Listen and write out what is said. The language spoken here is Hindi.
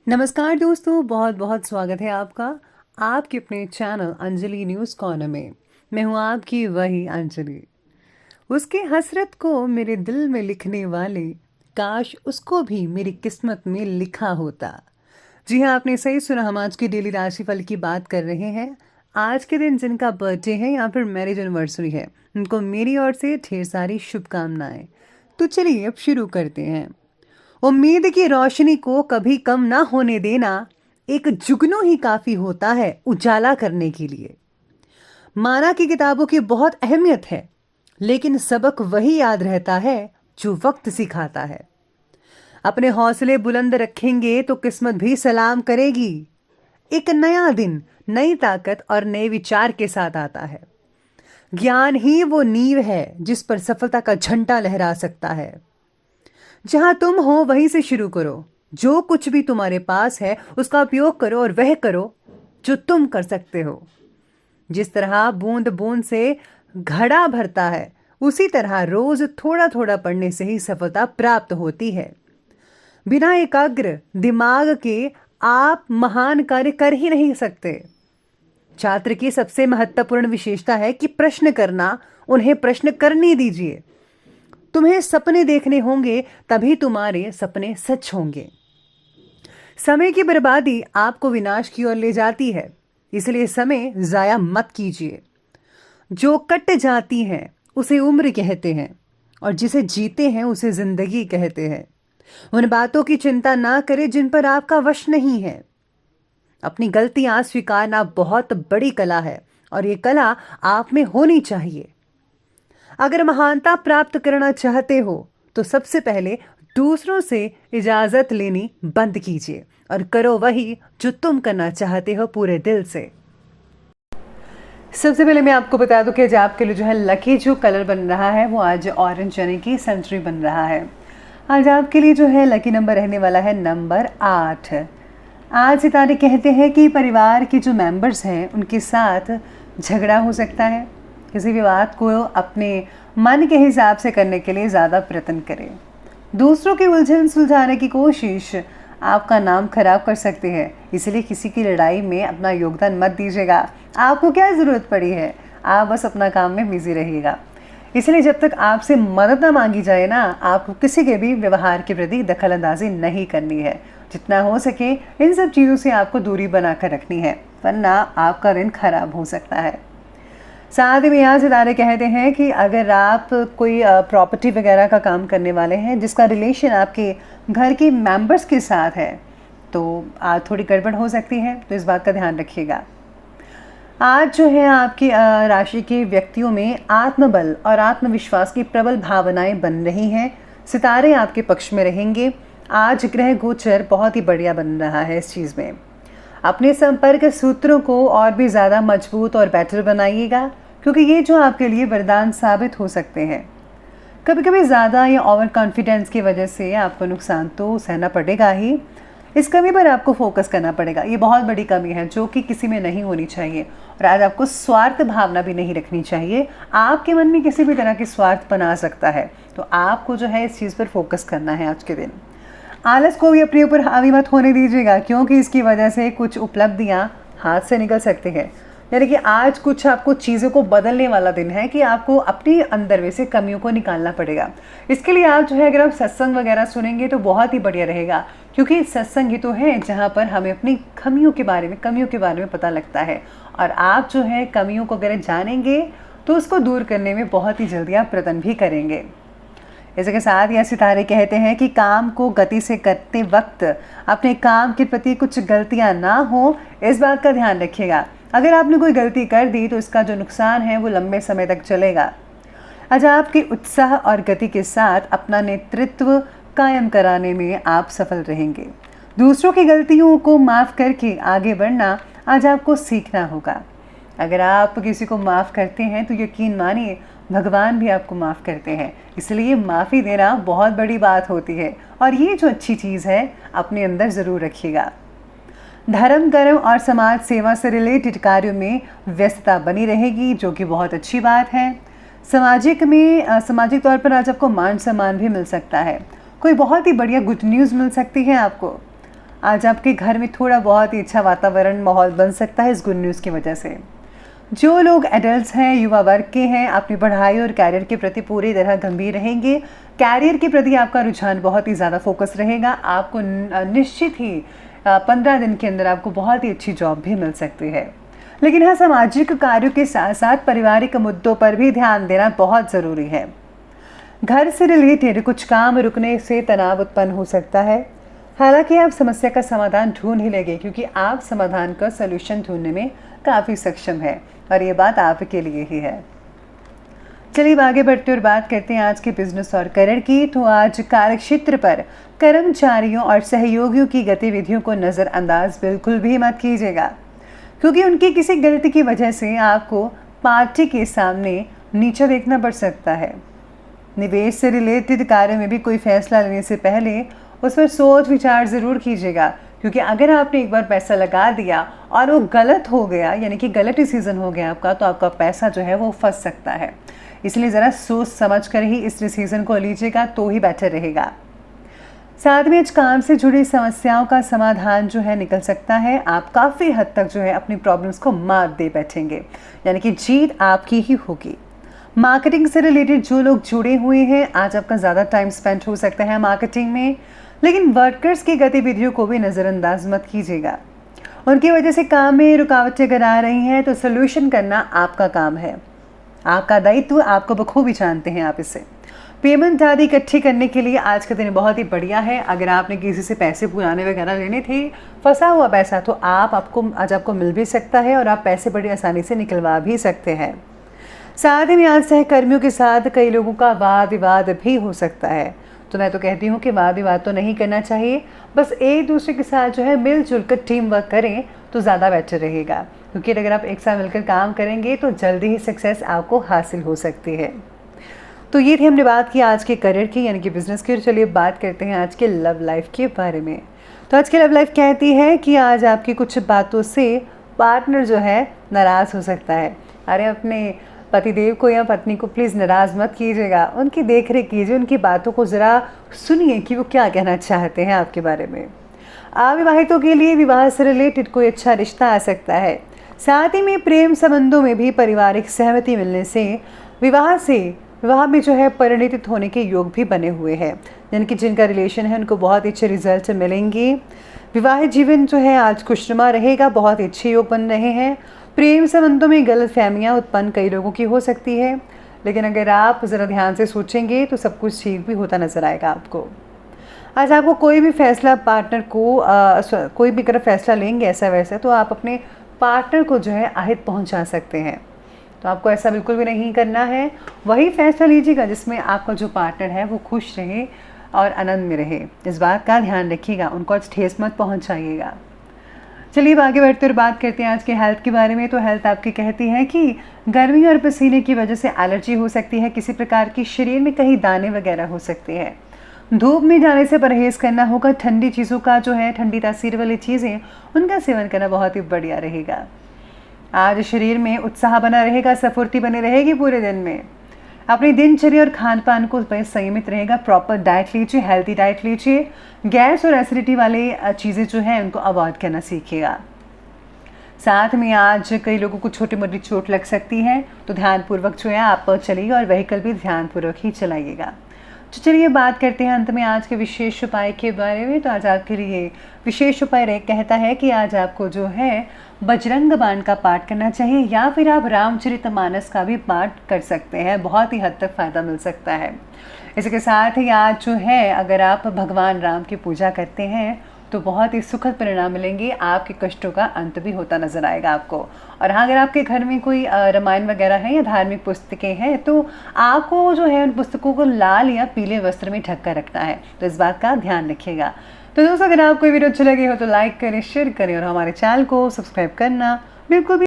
नमस्कार दोस्तों, बहुत बहुत स्वागत है आपका आपके अपने चैनल अंजलि न्यूज़ कॉर्नर में। मैं हूं आपकी वही अंजलि। उसके हसरत को मेरे दिल में लिखने वाले, काश उसको भी मेरी किस्मत में लिखा होता। जी हाँ, आपने सही सुना। हम आज की डेली राशिफल की बात कर रहे हैं। आज के दिन जिनका बर्थडे है या फिर मैरिज एनिवर्सरी है, उनको मेरी ओर से ढेर सारी शुभकामनाएं। तो चलिए अब शुरू करते हैं। उम्मीद की रोशनी को कभी कम ना होने देना, एक जुगनू ही काफी होता है उजाला करने के लिए। माना कि किताबों की बहुत अहमियत है, लेकिन सबक वही याद रहता है जो वक्त सिखाता है। अपने हौसले बुलंद रखेंगे तो किस्मत भी सलाम करेगी। एक नया दिन नई ताकत और नए विचार के साथ आता है। ज्ञान ही वो नींव है जिस पर सफलता का झंडा लहरा सकता है। जहां तुम हो वहीं से शुरू करो। जो कुछ भी तुम्हारे पास है उसका उपयोग करो और वह करो जो तुम कर सकते हो। जिस तरह बूंद बूंद से घड़ा भरता है, उसी तरह रोज थोड़ा थोड़ा पढ़ने से ही सफलता प्राप्त होती है। बिना एकाग्र दिमाग के आप महान कार्य कर ही नहीं सकते। छात्र की सबसे महत्वपूर्ण विशेषता है कि प्रश्न करना। उन्हें प्रश्न करने दीजिए। तुम्हें सपने देखने होंगे, तभी तुम्हारे सपने सच होंगे। समय की बर्बादी आपको विनाश की ओर ले जाती है, इसलिए समय जाया मत कीजिए। जो कट जाती हैं उसे उम्र कहते हैं, और जिसे जीते हैं उसे जिंदगी कहते हैं। उन बातों की चिंता ना करें जिन पर आपका वश नहीं है। अपनी गलतियां स्वीकारना बहुत बड़ी कला है, और ये कला आप में होनी चाहिए। अगर महानता प्राप्त करना चाहते हो तो सबसे पहले दूसरों से इजाजत लेनी बंद कीजिए और करो वही जो तुम करना चाहते हो पूरे दिल से। सबसे पहले मैं आपको बता दूं कि आज आपके लिए जो है लकी जो कलर बन रहा है वो आज ऑरेंज यानी कि संतरी बन रहा है। आज आपके लिए जो है लकी नंबर रहने वाला है नंबर 8। आज सितारे कहते हैं कि परिवार के जो मेंबर्स हैं उनके साथ झगड़ा हो सकता है। किसी भी बात को अपने मन के हिसाब से करने के लिए ज़्यादा प्रयत्न करें। दूसरों की उलझन सुलझाने की कोशिश आपका नाम खराब कर सकती है, इसलिए किसी की लड़ाई में अपना योगदान मत दीजिएगा। आपको क्या ज़रूरत पड़ी है, आप बस अपना काम में बिजी रहिएगा। इसलिए जब तक आपसे मदद ना मांगी जाए ना, आपको किसी के भी व्यवहार के प्रति दखल अंदाजी नहीं करनी है। जितना हो सके इन सब चीज़ों से आपको दूरी बनाकर रखनी है, वरना आपका दिन खराब हो सकता है। साथ ही में यहाँ सितारे कहते हैं कि अगर आप कोई प्रॉपर्टी वगैरह का काम करने वाले हैं जिसका रिलेशन आपके घर के मेंबर्स के साथ है, तो आज थोड़ी गड़बड़ हो सकती है, तो इस बात का ध्यान रखिएगा। आज जो है आपकी राशि के व्यक्तियों में आत्मबल और आत्मविश्वास की प्रबल भावनाएं बन रही हैं। सितारे आपके पक्ष में रहेंगे। आज ग्रह गोचर बहुत ही बढ़िया बन रहा है इस चीज़ में। अपने संपर्क सूत्रों को और भी ज़्यादा मजबूत और बेटर बनाइएगा, क्योंकि ये जो आपके लिए वरदान साबित हो सकते हैं। कभी कभी ज़्यादा या ओवर कॉन्फिडेंस की वजह से आपको नुकसान तो सहना पड़ेगा ही। इस कमी पर आपको फोकस करना पड़ेगा। ये बहुत बड़ी कमी है जो कि किसी में नहीं होनी चाहिए। और आज आपको स्वार्थ भावना भी नहीं रखनी चाहिए। आपके मन में किसी भी तरह की स्वार्थ बना सकता है, तो आपको जो है इस चीज़ पर फोकस करना है आज के दिन। आलस को भी अपने ऊपर हावी मत होने दीजिएगा, क्योंकि इसकी वजह से कुछ उपलब्धियां हाथ से निकल सकती हैं। यानी कि आज कुछ आपको चीज़ों को बदलने वाला दिन है कि आपको अपने अंदर वैसे कमियों को निकालना पड़ेगा। इसके लिए आप जो है अगर आप सत्संग वगैरह सुनेंगे तो बहुत ही बढ़िया रहेगा, क्योंकि सत्संग ही तो है जहाँ पर हमें अपनी कमियों के बारे में पता लगता है। और आप जो है कमियों को अगर जानेंगे तो उसको दूर करने में बहुत ही जल्दी आप प्रयत्न भी करेंगे। इसके साथ यह सितारे कहते हैं कि काम को गति से करते वक्त अपने काम के प्रति कुछ गलतियां ना हो, इस बात का ध्यान रखिएगा। अगर आपने कोई गलती कर दी तो इसका जो नुकसान है वो लंबे समय तक चलेगा। आज आपके उत्साह और गति के साथ अपना नेतृत्व कायम कराने में आप सफल रहेंगे। दूसरों की गलतियों को माफ़ करके आगे बढ़ना आज आपको सीखना होगा। अगर आप किसी को माफ़ करते हैं तो यकीन मानिए भगवान भी आपको माफ़ करते हैं। इसलिए माफ़ी देना बहुत बड़ी बात होती है, और ये जो अच्छी चीज़ है अपने अंदर ज़रूर रखिएगा। धर्म कर्म और समाज सेवा से रिलेटेड कार्यों में व्यस्तता बनी रहेगी, जो कि बहुत अच्छी बात है। सामाजिक तौर पर आज आपको मान सम्मान भी मिल सकता है। कोई बहुत ही बढ़िया गुड न्यूज़ मिल सकती है आपको। आज आपके घर में थोड़ा बहुत ही अच्छा वातावरण माहौल बन सकता है इस गुड न्यूज़ की वजह से। जो लोग एडल्ट्स हैं, युवा वर्ग के हैं, अपनी पढ़ाई और कैरियर के प्रति पूरी तरह गंभीर रहेंगे। कैरियर के प्रति आपका रुझान बहुत ही ज़्यादा फोकस रहेगा। आपको निश्चित ही 15 दिन के अंदर आपको बहुत ही अच्छी जॉब भी मिल सकती है। लेकिन हाँ, सामाजिक कार्यों के साथ साथ पारिवारिक मुद्दों पर भी ध्यान देना बहुत ज़रूरी है। घर से रिलेटेड कुछ काम रुकने से तनाव उत्पन्न हो सकता है। हालांकि आप समस्या का समाधान ढूंढ ही लेंगे, क्योंकि आप समाधान का सलूशन ढूंढने में काफ़ी सक्षम है और ये बात आपके लिए ही है। चलिए आगे बढ़ते और बात करते हैं आज के बिजनेस और करियर की। तो आज कार्यक्षेत्र पर कर्मचारियों और सहयोगियों की गतिविधियों को नज़रअंदाज बिल्कुल भी मत कीजिएगा, क्योंकि उनकी किसी गलती की वजह से आपको पार्टी के सामने नीचा देखना पड़ सकता है। निवेश से रिलेटेड कार्य में भी कोई फैसला लेने से पहले उस पर सोच विचार ज़रूर कीजिएगा, क्योंकि अगर आपने एक बार पैसा लगा दिया और वो गलत हो गया, यानी कि गलत डिसीज़न हो गया आपका, तो आपका पैसा जो है वो फंस सकता है। इसलिए ज़रा सोच समझ कर ही इस डिसीज़न को लीजिएगा तो ही बेटर रहेगा। साथ में आज काम से जुड़ी समस्याओं का समाधान जो है निकल सकता है। आप काफ़ी हद तक जो है अपनी प्रॉब्लम्स को मात दे बैठेंगे, यानी कि जीत आपकी ही होगी। मार्केटिंग से रिलेटेड जो लोग जुड़े हुए हैं, आज आपका ज़्यादा टाइम स्पेंड हो सकता है मार्केटिंग में, लेकिन वर्कर्स की गतिविधियों को भी नज़रअंदाज मत कीजिएगा। उनकी वजह से काम में रुकावटें अगर आ रही हैं तो सोल्यूशन करना आपका काम है, आपका दायित्व, आपको बखूबी जानते हैं आप इसे। पेमेंट आदि इकट्ठी करने के लिए आज का दिन बहुत ही बढ़िया है। अगर आपने किसी से पैसे पुराने वगैरह लेने थे, फंसा हुआ पैसा, तो आज आपको मिल भी सकता है और आप पैसे बड़ी आसानी से निकलवा भी सकते हैं। साथ ही में आज सहकर्मियों के साथ कई लोगों का वाद विवाद भी हो सकता है, तो मैं तो कहती हूँ कि वाद विवाद तो नहीं करना चाहिए। बस एक दूसरे के साथ जो है मिलजुल कर टीम वर्क करें तो ज़्यादा बेटर रहेगा, क्योंकि अगर आप एक साथ मिलकर काम करेंगे तो जल्दी ही सक्सेस आपको हासिल हो सकती है। तो ये थी हमने बात की आज के करियर की, यानी कि बिजनेस की। चलिए बात करते हैं आज के लव लाइफ के बारे में। तो आज की लव लाइफ कहती है कि आज आपकी कुछ बातों से पार्टनर जो है नाराज़ हो सकता है। अरे अपने पतिदेव को या पत्नी को प्लीज़ नाराज़ मत कीजिएगा, उनकी देख रेख कीजिए, उनकी बातों को ज़रा सुनिए कि वो क्या कहना चाहते हैं आपके बारे में। अविवाहितों के लिए विवाह से रिलेटेड कोई अच्छा रिश्ता आ सकता है। साथ ही में प्रेम संबंधों में भी पारिवारिक सहमति मिलने से विवाह में जो है परिणित होने के योग भी बने हुए हैं, यानी कि जिनका रिलेशन है उनको बहुत अच्छे रिजल्ट मिलेंगे। विवाहित जीवन जो है आज खुशनुमा रहेगा, बहुत अच्छे योग बन रहे हैं। प्रेम संबंधों में गलतफहमियां उत्पन्न कई लोगों की हो सकती है, लेकिन अगर आप ज़रा ध्यान से सोचेंगे तो सब कुछ ठीक भी होता नज़र आएगा आपको। आज आपको कोई भी फैसला पार्टनर को कोई भी अगर फैसला लेंगे ऐसा वैसा, तो आप अपने पार्टनर को जो है आहत पहुंचा सकते हैं। तो आपको ऐसा बिल्कुल भी नहीं करना है। वही फैसला लीजिएगा जिसमें आपका जो पार्टनर है वो खुश रहे और आनंद में रहे। इस बात का ध्यान रखिएगा, उनको आज ठेस मत पहुंचाइएगा। चलिए आगे बढ़ते और बात करते हैं आज के हेल्थ के बारे में। तो हेल्थ आपकी कहती है कि गर्मी और पसीने की वजह से एलर्जी हो सकती है, किसी प्रकार की शरीर में कहीं दाने वगैरह हो सकते हैं। धूप में जाने से परहेज़ करना होगा। ठंडी चीज़ों का जो है, ठंडी तासीर वाली चीज़ें, उनका सेवन करना बहुत ही बढ़िया रहेगा। आज शरीर में उत्साह बना रहेगा, स्फूर्ति बनी रहेगी पूरे दिन में। अपनी दिनचर्या और खान पान को संयमित रहेगा। प्रॉपर डाइट लीजिए, हेल्दी डाइट लीजिए। गैस और एसिडिटी वाले चीज़ें जो हैं उनको अवॉइड करना सीखिएगा। साथ में आज कई लोगों को छोटी मोटी चोट लग सकती है, तो ध्यानपूर्वक जो है आप चलिए और व्हीकल भी ध्यानपूर्वक ही चलाइएगा। तो चलिए बात करते हैं अंत में आज के विशेष उपाय के बारे में। तो आज आपके लिए विशेष उपाय कहता है कि आज आपको जो है बजरंग बाण का पाठ करना चाहिए, या फिर आप रामचरितमानस का भी पाठ कर सकते हैं। बहुत ही हद तक फ़ायदा मिल सकता है। इसके साथ ही आज जो है अगर आप भगवान राम की पूजा करते हैं तो बहुत ही सुखद परिणाम मिलेंगे। आपके कष्टों का अंत भी होता नजर आएगा आपको। और हाँ, अगर आपके घर में कोई रामायण वगैरह है या धार्मिक पुस्तकें हैं, तो आपको जो है उन पुस्तकों को लाल या पीले वस्त्र में ढक कर रखना है। तो इस बात का ध्यान रखिएगा। तो दोस्तों, अगर आपको वीडियो अच्छी लगी हो तो लाइक करें, शेयर करें और हमारे चैनल को सब्सक्राइब करना बिल्कुल भी